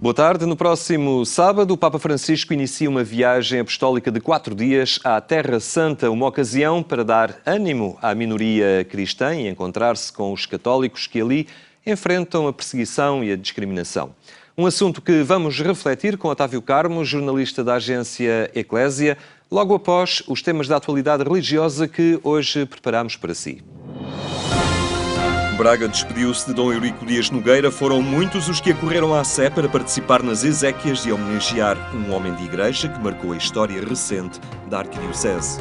Boa tarde. No próximo sábado, o Papa Francisco inicia uma viagem apostólica de 4 dias à Terra Santa, uma ocasião para dar ânimo à minoria cristã e encontrar-se com os católicos que ali enfrentam a perseguição e a discriminação. Um assunto que vamos refletir com Otávio Carmo, jornalista da agência Eclésia, logo após os temas da atualidade religiosa que hoje preparamos para si. Braga despediu-se de Dom Eurico Dias Nogueira. Foram muitos os que acorreram à Sé para participar nas exéquias e homenagear um homem de igreja que marcou a história recente da Arquidiocese.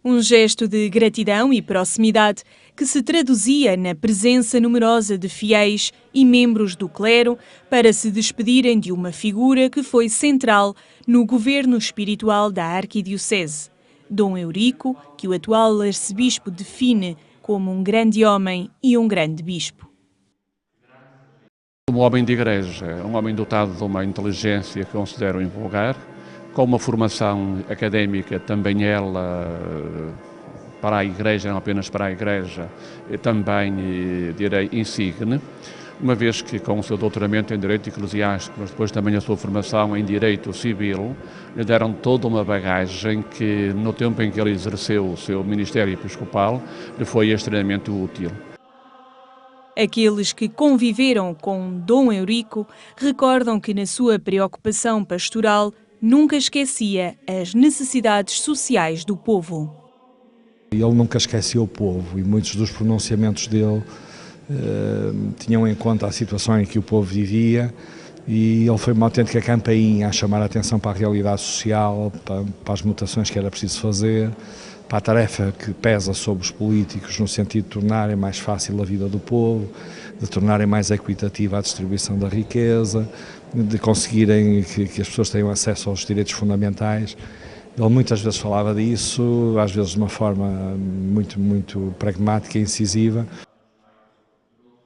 Um gesto de gratidão e proximidade que se traduzia na presença numerosa de fiéis e membros do clero para se despedirem de uma figura que foi central no governo espiritual da Arquidiocese. Dom Eurico, que o atual arcebispo define como um grande homem e um grande bispo. Um homem de igreja, um homem dotado de uma inteligência que considero invulgar, com uma formação académica também ela para a igreja, não apenas para a igreja, também, direi, insigne, uma vez que com o seu doutoramento em Direito Eclesiástico, mas depois também a sua formação em Direito Civil, lhe deram toda uma bagagem que, no tempo em que ele exerceu o seu ministério episcopal, lhe foi extremamente útil. Aqueles que conviveram com Dom Eurico recordam que na sua preocupação pastoral nunca esquecia as necessidades sociais do povo. Ele nunca esquecia o povo e muitos dos pronunciamentos dele tinham em conta a situação em que o povo vivia e ele foi uma autêntica campainha a chamar a atenção para a realidade social, para as mutações que era preciso fazer, para a tarefa que pesa sobre os políticos no sentido de tornarem mais fácil a vida do povo, de tornarem mais equitativa a distribuição da riqueza, de conseguirem que as pessoas tenham acesso aos direitos fundamentais. Ele muitas vezes falava disso, às vezes de uma forma muito pragmática e incisiva.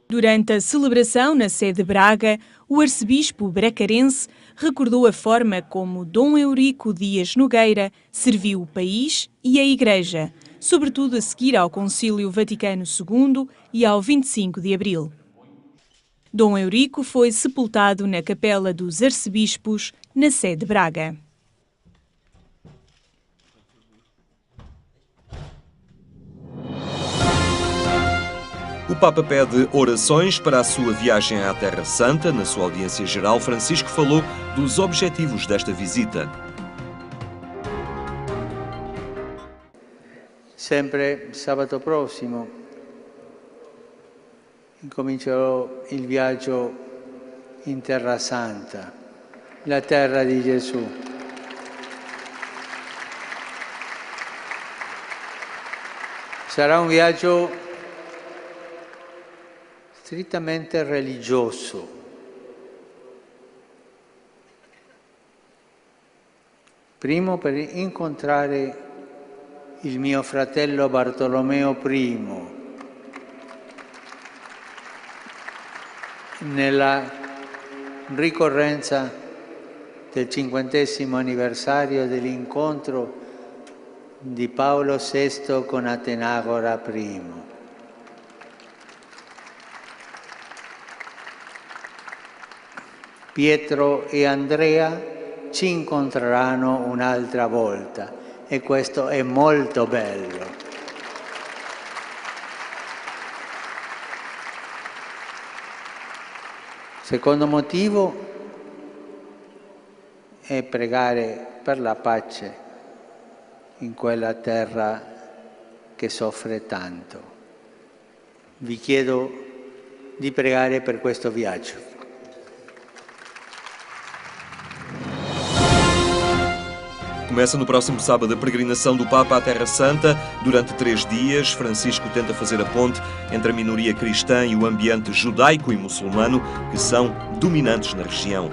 Durante a celebração na sede de Braga, o arcebispo bracarense recordou a forma como Dom Eurico Dias Nogueira serviu o país e a Igreja, sobretudo a seguir ao Concílio Vaticano II e ao 25 de Abril. Dom Eurico foi sepultado na Capela dos Arcebispos, na sede de Braga. O Papa pede orações para a sua viagem à Terra Santa. Na sua audiência geral, Francisco falou dos objetivos desta visita. Sempre sabato prossimo incomincerò il viaggio in Terra Santa, la terra di Gesù. Sarà un viaggio strettamente religioso. Primo per incontrare il mio fratello Bartolomeo I nella ricorrenza del 50° anniversario dell'incontro di Paolo VI con Atenagora I. Pietro e Andrea ci incontreranno un'altra volta e questo è molto bello. Secondo motivo è pregare per la pace in quella terra che soffre tanto. Vi chiedo di pregare per questo viaggio. Começa no próximo sábado a peregrinação do Papa à Terra Santa. Durante 3 dias, Francisco tenta fazer a ponte entre a minoria cristã e o ambiente judaico e muçulmano, que são dominantes na região.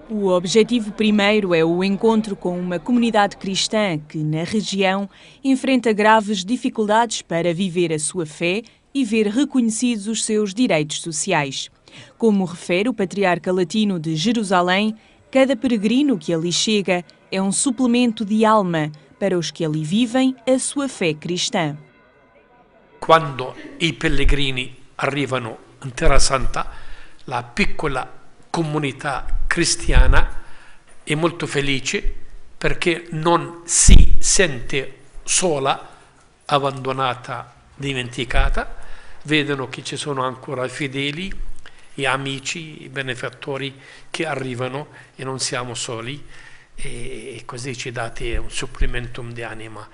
O objetivo primeiro é o encontro com uma comunidade cristã que, na região, enfrenta graves dificuldades para viver a sua fé e ver reconhecidos os seus direitos sociais. Como refere o Patriarca Latino de Jerusalém, cada peregrino que ali chega é um suplemento de alma para os que ali vivem a sua fé cristã. Quando i pellegrini arrivano in Terra Santa, la piccola comunità cristiana è molto felice perché non si sente sola, abbandonata, dimenticata. Vedono che ci sono ancora fedeli, gli amici, i benefattori che arrivano e non siamo soli, e così ci date un supplementum di anima.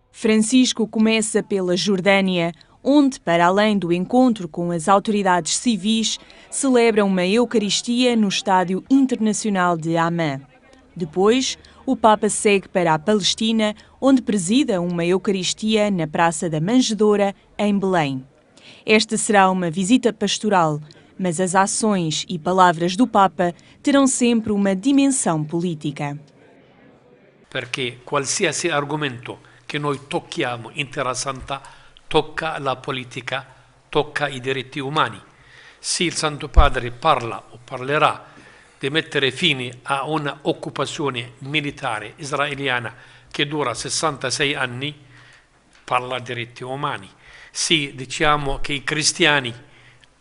Francisco começa pela Jordânia, onde, para além do encontro com as autoridades civis, celebra uma Eucaristia no Estádio Internacional de Amman. Depois, o Papa segue para a Palestina, onde presida uma Eucaristia na Praça da Manjedoura, em Belém. Esta será uma visita pastoral, mas as ações e palavras do Papa terão sempre uma dimensão política. Perché qualsiasi argomento che noi tocchiamo in Terra Santa tocca la politica, tocca i diritti umani. Se il Santo Padre parla o parlerà di mettere fine a una occupazione militare israeliana che dura 66 anni, parla di diritti umani. Se diciamo che i cristiani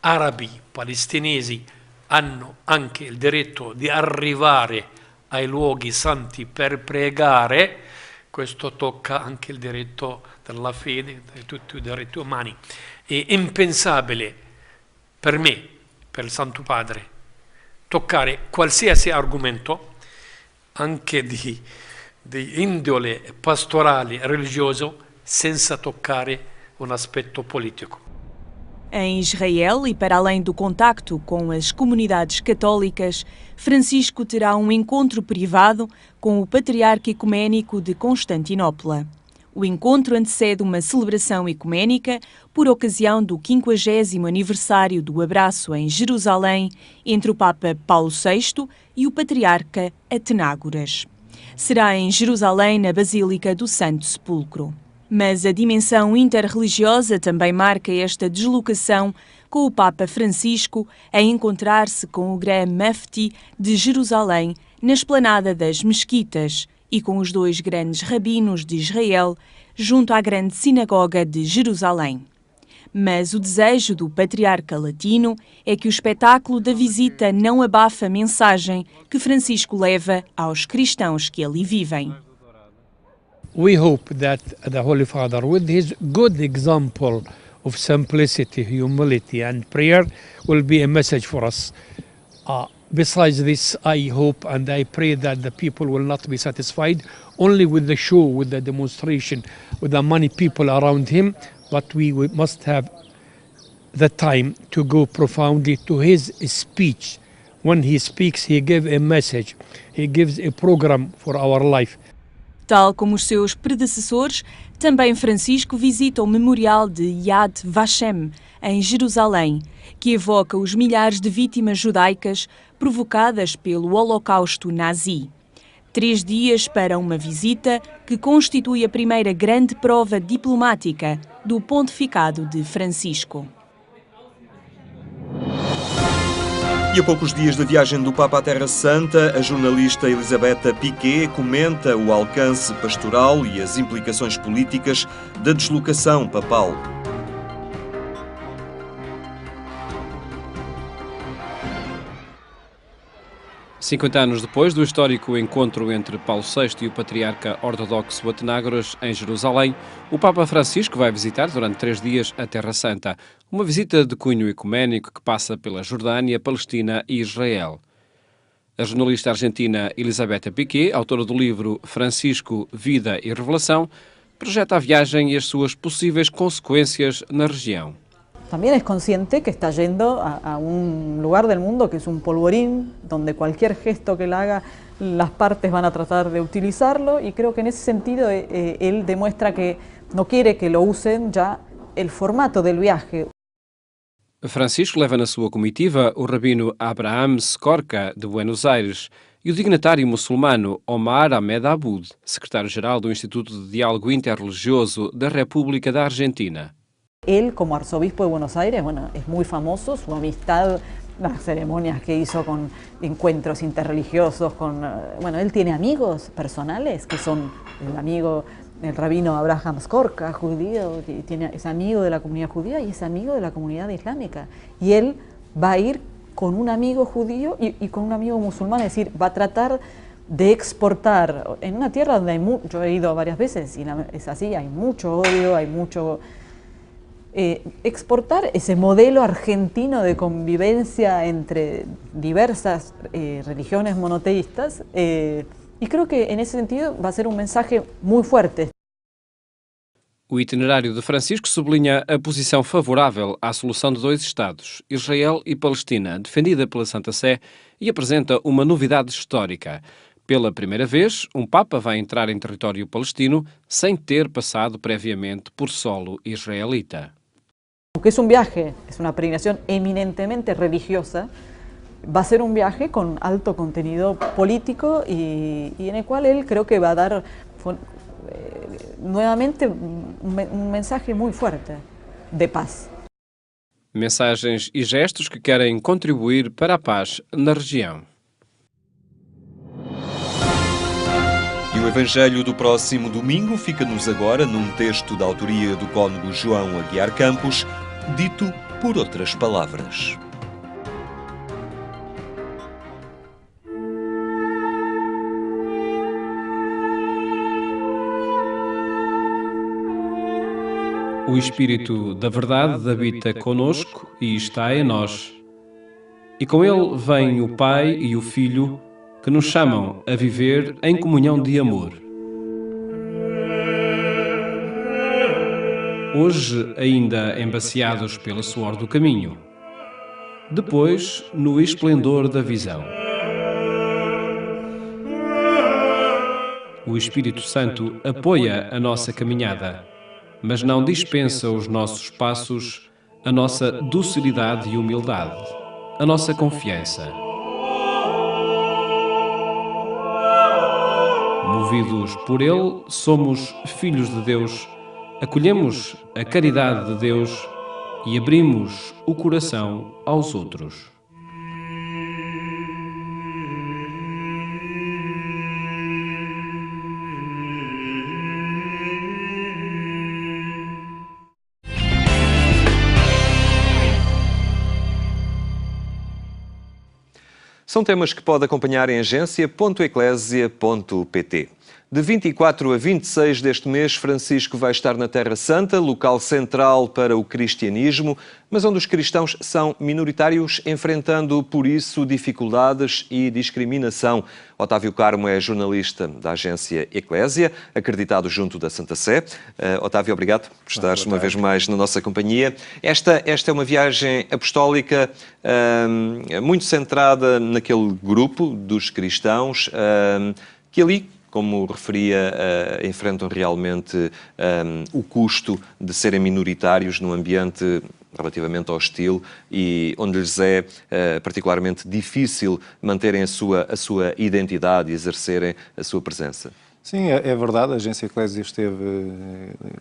arabi, palestinesi hanno anche il diritto di arrivare ai luoghi santi per pregare, questo tocca anche il diritto della fede, di tutti i diritti umani. È impensabile per me, per il Santo Padre, toccare qualsiasi argomento, anche di indole pastorale religioso, senza toccare un aspetto politico. Em Israel e para além do contacto com as comunidades católicas, Francisco terá um encontro privado com o Patriarca Ecuménico de Constantinopla. O encontro antecede uma celebração ecuménica por ocasião do 50º aniversário do abraço em Jerusalém entre o Papa Paulo VI e o Patriarca Atenágoras. Será em Jerusalém, na Basílica do Santo Sepulcro. Mas a dimensão interreligiosa também marca esta deslocação, com o Papa Francisco a encontrar-se com o Gran Mufti de Jerusalém na esplanada das mesquitas e com os dois grandes rabinos de Israel junto à grande sinagoga de Jerusalém. Mas o desejo do patriarca latino é que o espetáculo da visita não abafe a mensagem que Francisco leva aos cristãos que ali vivem. We hope that the Holy Father, with his good example of simplicity, humility and prayer, will be a message for us. Besides this, I hope and I pray that the people will not be satisfied only with the show, with the demonstration, with the many people around him, but we must have the time to go profoundly to his speech. When he speaks, he gives a message, he gives a program for our life. Tal como os seus predecessores, também Francisco visita o memorial de Yad Vashem, em Jerusalém, que evoca os milhares de vítimas judaicas provocadas pelo Holocausto nazi. 3 dias para uma visita que constitui a primeira grande prova diplomática do pontificado de Francisco. E a poucos dias da viagem do Papa à Terra Santa, a jornalista Elisabetta Piquet comenta o alcance pastoral e as implicações políticas da deslocação papal. "50 anos depois do histórico encontro entre Paulo VI e o patriarca ortodoxo Atenágoras em Jerusalém, o Papa Francisco vai visitar durante 3 dias a Terra Santa, uma visita de cunho ecuménico que passa pela Jordânia, Palestina e Israel. A jornalista argentina Elisabetta Piquet, autora do livro Francisco, Vida e Revelação, projeta a viagem e as suas possíveis consequências na região. También es consciente que está yendo a un lugar del mundo que es un polvorín, donde cualquier gesto que él haga, las partes van a tratar de utilizarlo, y creo que en ese sentido él demuestra que no quiere que lo usen ya el formato del viaje. Francisco leva na sua comitiva o rabino Abraham Skorka, de Buenos Aires, e o dignatário muçulmano Omar Ahmed Aboud, secretário-geral do Instituto de Diálogo Interreligioso da República da Argentina. Él, como arzobispo de Buenos Aires, bueno, es muy famoso, su amistad las ceremonias que hizo con encuentros interreligiosos, bueno, él tiene amigos personales que son el rabino Abraham Skorka, judío, es amigo de la comunidad judía y es amigo de la comunidad islámica. Y él va a ir con un amigo judío y con un amigo musulmán, es decir, va a tratar de exportar en una tierra donde yo he ido varias veces y es así, hay mucho odio, hay mucho... exportar ese modelo argentino de convivencia entre diversas religiones monoteístas y creo que en ese sentido va a ser un mensaje muy fuerte. O itinerário de Francisco sublinha a posição favorável à solução de 2 Estados, Israel e Palestina, defendida pela Santa Sé, e apresenta uma novidade histórica. Pela primeira vez, um Papa vai entrar em território palestino sem ter passado previamente por solo israelita. Aunque es un viaje, es una peregrinación eminentemente religiosa, va a ser un viaje con alto contenido político y en el cual él creo que va a dar nuevamente un mensaje muy fuerte de paz. Mensagens e gestos que querem contribuir para a paz na região. E o Evangelho do próximo domingo fica-nos agora num texto da autoria do cônego João Aguiar Campos, dito por outras palavras. O Espírito da Verdade habita conosco e está em nós. E com ele vem o Pai e o Filho, que nos chamam a viver em comunhão de amor. Hoje ainda embaciados pela suor do caminho. Depois, no esplendor da visão. O Espírito Santo apoia a nossa caminhada, mas não dispensa os nossos passos, a nossa docilidade e humildade, a nossa confiança. Movidos por Ele, somos filhos de Deus, acolhemos a caridade de Deus e abrimos o coração aos outros. São temas que pode acompanhar em agência.eclésia.pt. De 24 a 26 deste mês, Francisco vai estar na Terra Santa, local central para o cristianismo, mas onde os cristãos são minoritários, enfrentando, por isso, dificuldades e discriminação. Otávio Carmo é jornalista da agência Eclésia, acreditado junto da Santa Sé. Otávio, obrigado por estares uma vez mais na nossa companhia. Esta é uma viagem apostólica muito centrada naquele grupo dos cristãos que ali, como referia, enfrentam realmente o custo de serem minoritários num ambiente relativamente hostil e onde lhes é particularmente difícil manterem a sua identidade e exercerem a sua presença. Sim, é verdade. A agência Eclésia esteve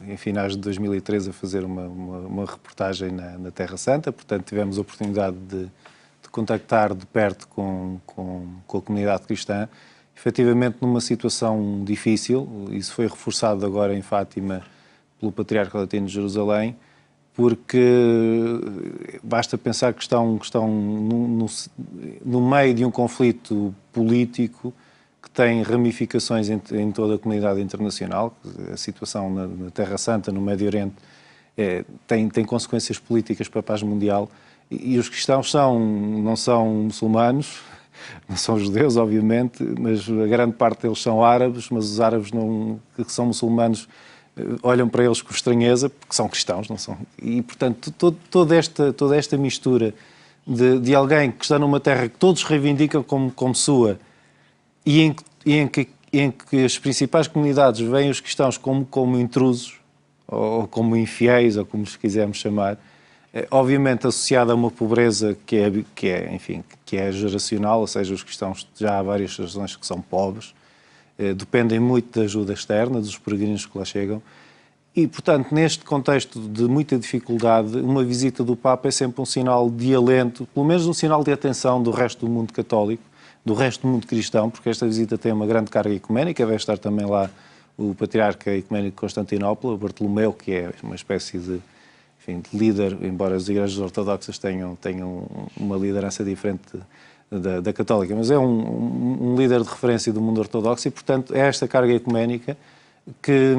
em finais de 2013 a fazer uma reportagem na Terra Santa, portanto tivemos a oportunidade de contactar de perto com a comunidade cristã. Efetivamente numa situação difícil, isso foi reforçado agora em Fátima pelo Patriarca Latino de Jerusalém, porque basta pensar que estão no meio de um conflito político que tem ramificações em toda a comunidade internacional. A situação na Terra Santa, no Médio Oriente, tem consequências políticas para a paz mundial, e os cristãos não são muçulmanos, não são judeus, obviamente, mas a grande parte deles são árabes, mas os árabes que são muçulmanos olham para eles com estranheza, porque são cristãos, não são? E, portanto, toda esta mistura de alguém que está numa terra que todos reivindicam como sua e em que as principais comunidades veem os cristãos como intrusos, ou como infiéis, ou como os quisermos chamar, obviamente associada a uma pobreza que é geracional, ou seja, os cristãos já há várias gerações que são pobres, dependem muito da ajuda externa, dos peregrinos que lá chegam, E, portanto, neste contexto de muita dificuldade, uma visita do Papa é sempre um sinal de alento, pelo menos um sinal de atenção do resto do mundo católico, do resto do mundo cristão, porque esta visita tem uma grande carga ecuménica. Vai estar também lá o Patriarca Ecuménico de Constantinopla, o Bartolomeu, que é uma espécie de, enfim, de líder, embora as igrejas ortodoxas tenham uma liderança diferente da católica, mas é um líder de referência do mundo ortodoxo e, portanto, é esta carga ecuménica que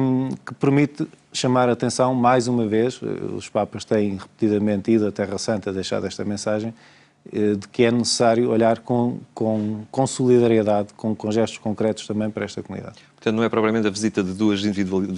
permite chamar a atenção, mais uma vez, os Papas têm repetidamente ido à Terra Santa, deixado esta mensagem, de que é necessário olhar com solidariedade, com gestos concretos também para esta comunidade. Portanto, não é propriamente a visita de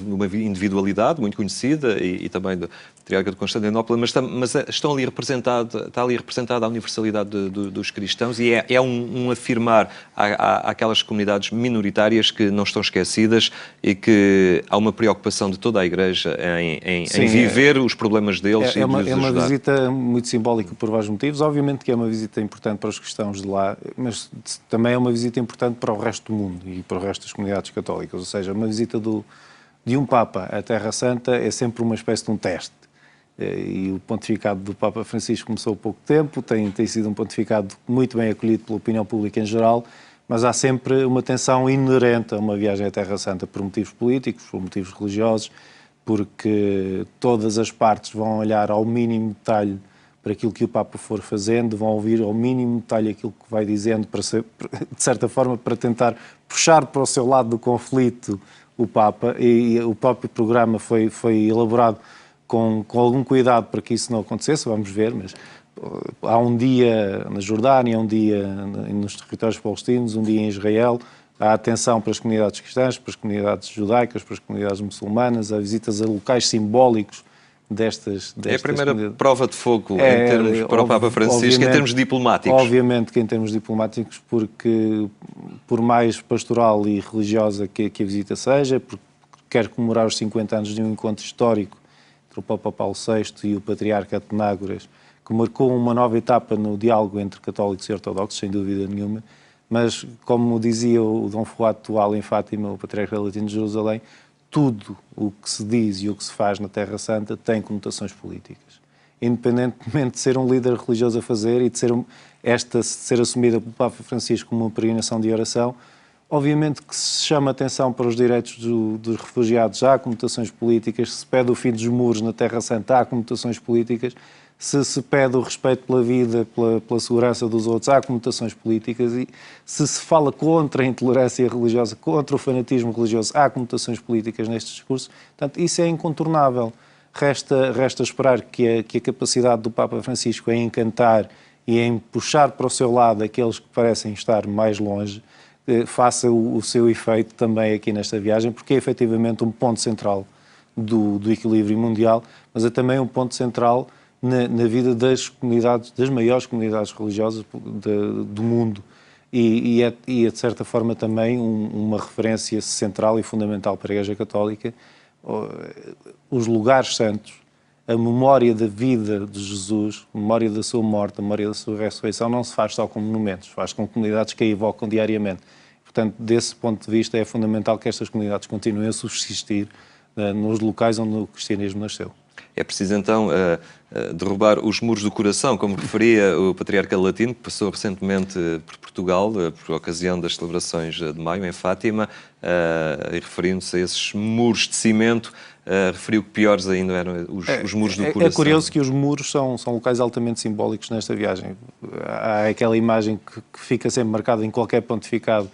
uma individualidade muito conhecida e também do Patriarca de Constantinopla, mas está ali representada a universalidade dos cristãos e é um afirmar àquelas comunidades minoritárias que não estão esquecidas e que há uma preocupação de toda a Igreja em viver os problemas deles e de os ajudar. É uma visita muito simbólica por vários motivos. Obviamente que é uma visita importante para os cristãos de lá, mas também é uma visita importante para o resto do mundo e para o resto das comunidades católicas. Ou seja, uma visita de um Papa à Terra Santa é sempre uma espécie de um teste. E o pontificado do Papa Francisco começou há pouco tempo, tem sido um pontificado muito bem acolhido pela opinião pública em geral, mas há sempre uma tensão inerente a uma viagem à Terra Santa por motivos políticos, por motivos religiosos, porque todas as partes vão olhar ao mínimo detalhe para aquilo que o Papa for fazendo, vão ouvir ao mínimo detalhe aquilo que vai dizendo, de certa forma, para tentar puxar para o seu lado do conflito o Papa, e o próprio programa foi elaborado com algum cuidado para que isso não acontecesse, vamos ver, mas há um dia na Jordânia, um dia nos territórios palestinos, um dia em Israel, há atenção para as comunidades cristãs, para as comunidades judaicas, para as comunidades muçulmanas, há visitas a locais simbólicos destas é a primeira prova de fogo em termos para o Papa Francisco, em termos diplomáticos. Obviamente que em termos diplomáticos, porque por mais pastoral e religiosa que a visita seja, porque quer comemorar os 50 anos de um encontro histórico entre o Papa Paulo VI e o Patriarca Atenágoras, que marcou uma nova etapa no diálogo entre católicos e ortodoxos, sem dúvida nenhuma, mas, como dizia o Dom Fuad Tual em Fátima, o Patriarca Latino de Jerusalém, tudo o que se diz e o que se faz na Terra Santa tem conotações políticas. Independentemente de ser um líder religioso a fazer e de ser assumida pelo Papa Francisco como uma peregrinação de oração, obviamente que se chama atenção para os direitos dos refugiados, há conotações políticas, se pede o fim dos muros na Terra Santa, há conotações políticas, se pede o respeito pela vida, pela segurança dos outros, há conotações políticas, e se fala contra a intolerância religiosa, contra o fanatismo religioso, há conotações políticas nestes discursos. Portanto, isso é incontornável. Resta esperar que a capacidade do Papa Francisco em encantar e em puxar para o seu lado aqueles que parecem estar mais longe, faça o seu efeito também aqui nesta viagem, porque é efetivamente um ponto central do equilíbrio mundial, mas é também um ponto central na vida das comunidades, das maiores comunidades religiosas do mundo e é de certa forma também uma referência central e fundamental para a Igreja Católica. Os lugares santos, a memória da vida de Jesus, a memória da sua morte, a memória da sua ressurreição não se faz só com monumentos, faz com comunidades que a evocam diariamente. Portanto, desse ponto de vista é fundamental que estas comunidades continuem a subsistir nos locais onde o cristianismo nasceu. É preciso, então, derrubar os muros do coração, como referia o Patriarca Latino, que passou recentemente por Portugal, por ocasião das celebrações de maio, em Fátima, e referindo-se a esses muros de cimento, referiu que piores ainda eram os muros do coração. É curioso que os muros são locais altamente simbólicos nesta viagem. Há aquela imagem que fica sempre marcada em qualquer pontificado,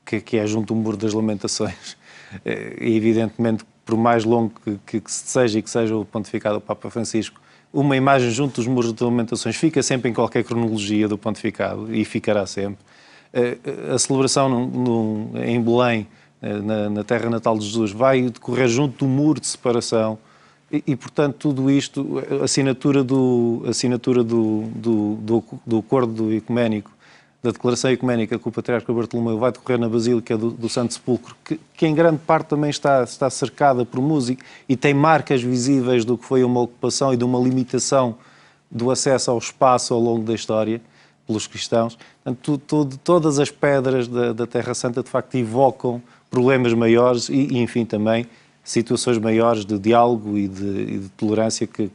que é junto ao Muro das Lamentações. E, evidentemente, por mais longo que seja o pontificado do Papa Francisco, uma imagem junto dos Muros das Lamentações fica sempre em qualquer cronologia do pontificado e ficará sempre. A celebração em Belém, na terra natal de Jesus, vai decorrer junto do muro de separação e portanto, tudo isto, a assinatura do acordo ecuménico, da declaração ecuménica que o Patriarca Bartolomeu vai decorrer na Basílica do Santo Sepulcro, que em grande parte também está cercada por música e tem marcas visíveis do que foi uma ocupação e de uma limitação do acesso ao espaço ao longo da história pelos cristãos. Portanto, todas as pedras da Terra Santa, de facto, evocam problemas maiores e enfim, também situações maiores de diálogo e de tolerância que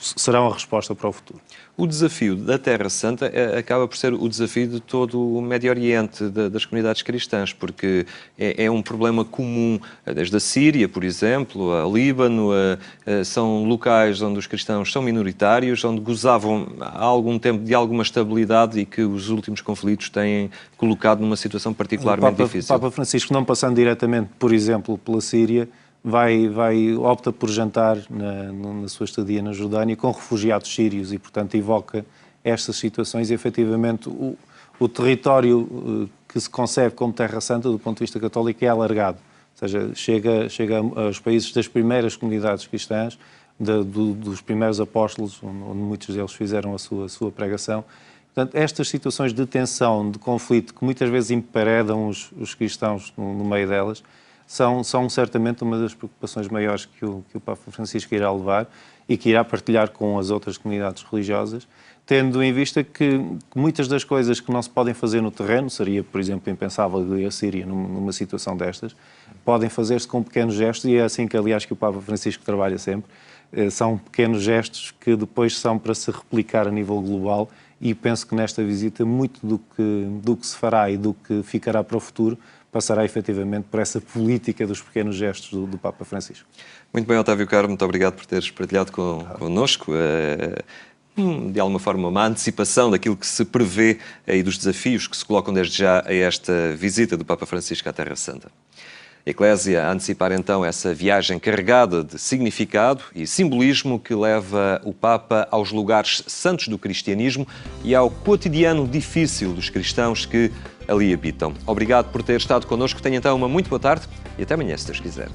serão a resposta para o futuro. O desafio da Terra Santa acaba por ser o desafio de todo o Médio Oriente, das comunidades cristãs, porque é um problema comum, desde a Síria, por exemplo, a Líbano, são locais onde os cristãos são minoritários, onde gozavam há algum tempo de alguma estabilidade e que os últimos conflitos têm colocado numa situação particularmente difícil. O Papa Francisco, não passando diretamente, por exemplo, pela Síria, opta por jantar na sua estadia na Jordânia com refugiados sírios e, portanto, evoca estas situações e, efetivamente, o território que se concebe como Terra Santa, do ponto de vista católico, é alargado. Ou seja, chega aos países das primeiras comunidades cristãs, dos primeiros apóstolos, onde muitos deles fizeram a sua pregação. Portanto, estas situações de tensão, de conflito, que muitas vezes emparedam os cristãos no meio delas, são certamente uma das preocupações maiores que o Papa Francisco irá levar e que irá partilhar com as outras comunidades religiosas, tendo em vista que muitas das coisas que não se podem fazer no terreno, seria, por exemplo, impensável ir à Síria numa situação destas, podem fazer-se com pequenos gestos, e é assim que, aliás, que o Papa Francisco trabalha sempre. São pequenos gestos que depois são para se replicar a nível global, e penso que nesta visita muito do que se fará e do que ficará para o futuro passará efetivamente por essa política dos pequenos gestos do Papa Francisco. Muito bem, Otávio Caro, muito obrigado por teres partilhado connosco. De alguma forma, uma antecipação daquilo que se prevê e dos desafios que se colocam desde já a esta visita do Papa Francisco à Terra Santa. A Eclésia a antecipar então essa viagem carregada de significado e simbolismo que leva o Papa aos lugares santos do cristianismo e ao cotidiano difícil dos cristãos que ali habitam. Obrigado por ter estado connosco. Tenha então uma muito boa tarde e até amanhã, se Deus quiser.